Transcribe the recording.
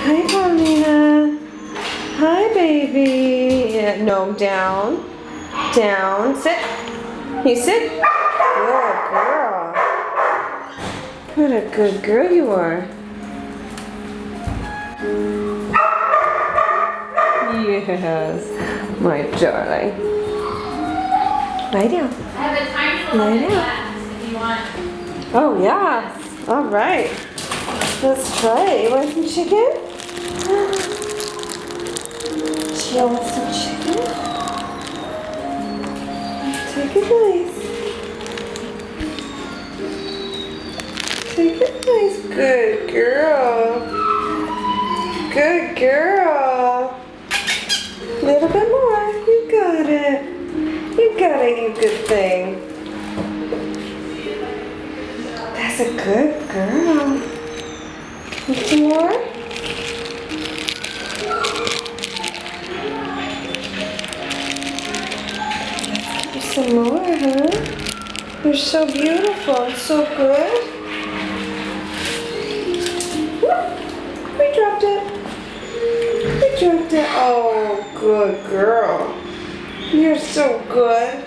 Hi, Paulina. Hi, baby. Yeah, no, down. Down. Sit. You sit. Good girl. What a good girl you are. Yes, my darling. Lie down. I have a tiny Lie little bit down. left if you want. Oh, yeah. All right. Let's try it. You want some chicken? Do you want some chicken? Take it nice. Take it nice. Good girl. Good girl. A little bit more. You got it. You got it, you good thing. That's a good girl. Need some more? Let's give you some more, huh? You're so beautiful and so good. Whoop. We dropped it. We dropped it. Oh, good girl. You're so good.